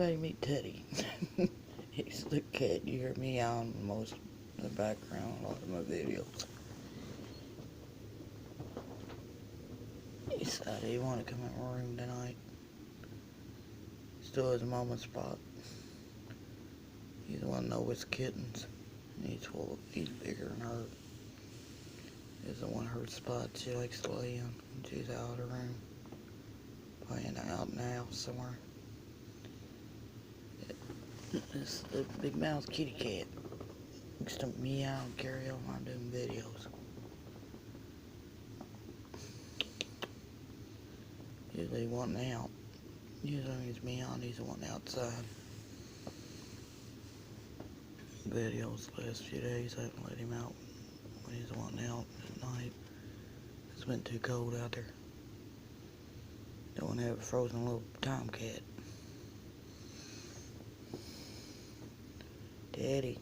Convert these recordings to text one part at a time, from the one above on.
everybody meet Teddy. He's the cat you hear meowing most in the background in a lot of my videos. He said he wanted to come in my room tonight. Still has a mama's spot. He's the one that knows his kittens. He's bigger than her. He's the one her spot she likes to lay in. She's out of her room. Playing out in the house somewhere. This is the big mouth kitty cat. Likes to meow and carry on while I'm doing videos. Usually wanting out. Usually when he's meowing, he's the one outside. Videos the last few days, I haven't let him out when he's the one out at night. It's been too cold out there. Don't want to have a frozen little tomcat. Daddy.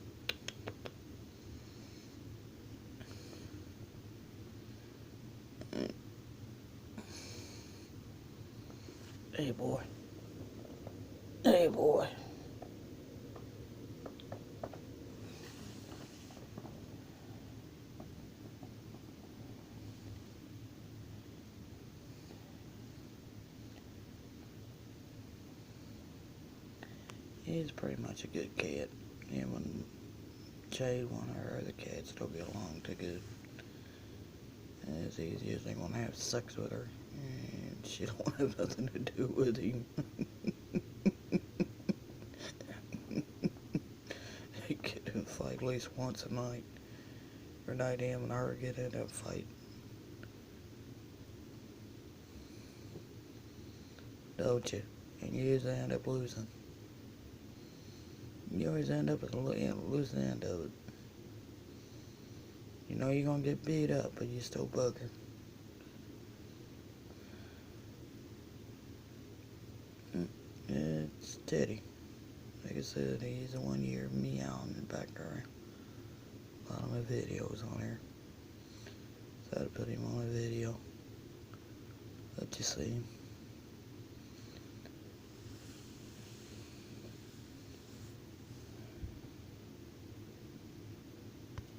Hey boy. Hey boy. He's pretty much a good cat. Him and Jade, one of her other cats, don't get along too good. And it's easy as they want to have sex with her. And she don't want to have nothing to do with him. They get in a fight at least once a night. Every night him and her get in a fight. Don't you? And you usually end up losing. You always end up at the loose end of it. You know you're gonna get beat up, but you still bug her. It's Teddy. Like I said, he's the one year meowing in the background. A lot of my videos on here. So I had to put him on a video. Let you see him.